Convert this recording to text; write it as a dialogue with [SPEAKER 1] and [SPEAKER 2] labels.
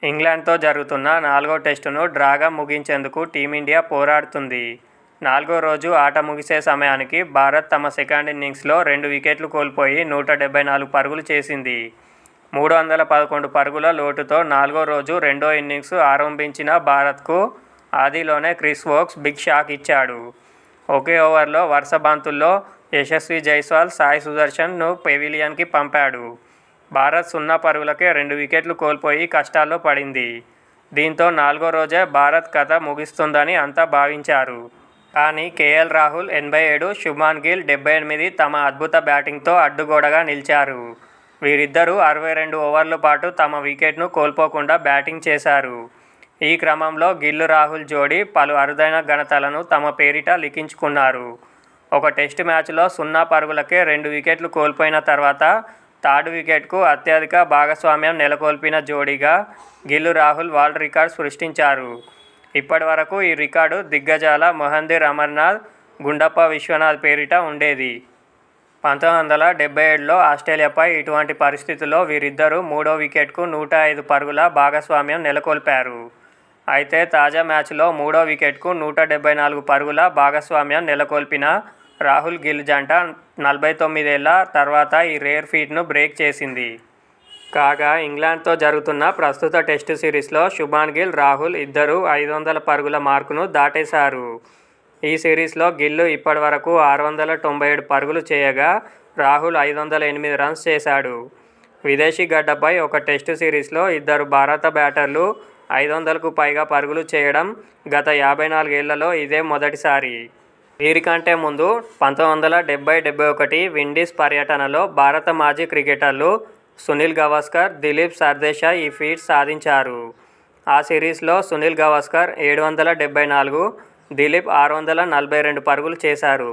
[SPEAKER 1] ఇంగ్లాండ్తో జరుగుతున్న 4వ టెస్టును డ్రాగా ముగించేందుకు టీమిండియా పోరాడుతుంది. 4వ రోజు ఆట ముగిసే సమయానికి భారత్ తమ సెకండ్ ఇన్నింగ్స్లో 2 వికెట్లు కోల్పోయి 174 పరుగులు చేసింది. 311 పరుగుల లోటుతో 4వ రోజు రెండో ఇన్నింగ్స్ ఆరంభించిన భారత్కు ఆదిలోనే క్రిస్ వోక్స్ బిగ్ షాక్ ఇచ్చాడు. ఒకే ఓవర్లో వరుస బంతుల్లో యశస్వీ జైస్వాల్, సాయి సుదర్శన్ను పెవిలియన్కి పంపాడు. భారత్ 0 పరుగులకే 2 వికెట్లు కోల్పోయి కష్టాల్లో పడింది. దీంతో 4వ రోజే భారత్ కథ ముగుస్తుందని అంతా భావించారు. కానీ కేఎల్ రాహుల్ 87, శుభ్మన్ గిల్ 78 తమ అద్భుత బ్యాటింగ్తో అడ్డుగోడగా నిలిచారు. వీరిద్దరూ 62 ఓవర్ల పాటు తమ వికెట్ను కోల్పోకుండా బ్యాటింగ్ చేశారు. ఈ క్రమంలో గిల్-రాహుల్ జోడీ పలు అరుదైన ఘనతలను తమ పేరిట లిఖించుకున్నారు. ఒక టెస్టు మ్యాచ్లో 0 పరుగులకే 2 వికెట్లు కోల్పోయిన తర్వాత థర్డ్ వికెట్కు అత్యధిక భాగస్వామ్యం నెలకొల్పిన జోడీగా గిల్-రాహుల్ వరల్డ్ రికార్డు సృష్టించారు. ఇప్పటి వరకు ఈ రికార్డు దిగ్గజాల మొహందీర్ అమర్నాథ్, గుండప్ప విశ్వనాథ్ పేరిట ఉండేది. 1977లో ఆస్ట్రేలియాపై ఇటువంటి పరిస్థితుల్లో వీరిద్దరూ మూడో వికెట్కు 105 పరుగుల భాగస్వామ్యం నెలకొల్పారు. అయితే తాజా మ్యాచ్లో మూడో వికెట్కు 174 పరుగుల భాగస్వామ్యం నెలకొల్పిన రాహుల్-గిల్ జంట 49 ఏళ్ల తర్వాత ఈ రేర్ ఫీట్ను బ్రేక్ చేసింది. కాగా ఇంగ్లాండ్తో జరుగుతున్న ప్రస్తుత టెస్టు సిరీస్లో శుభ్మన్ గిల్, రాహుల్ ఇద్దరూ 500 పరుగుల మార్కును దాటేశారు. ఈ సిరీస్లో గిల్ ఇప్పటివరకు 697 పరుగులు చేయగా రాహుల్ 508 రన్స్ చేశాడు. విదేశీ గడ్డపై ఒక టెస్టు సిరీస్లో ఇద్దరు భారత బ్యాటర్లు 500కు పైగా పరుగులు చేయడం గత 54 ఏళ్లలో ఇదే మొదటిసారి. వీరికంటే ముందు 1970-71 విండీస్ పర్యటనలో భారత మాజీ క్రికెటర్లు సునీల్ గవాస్కర్, దిలీప్ సర్దేశాయ్ ఈ ఫీట్ సాధించారు. ఆ సిరీస్లో సునీల్ గవాస్కర్ 774, దిలీప్ 642 పరుగులు చేశారు.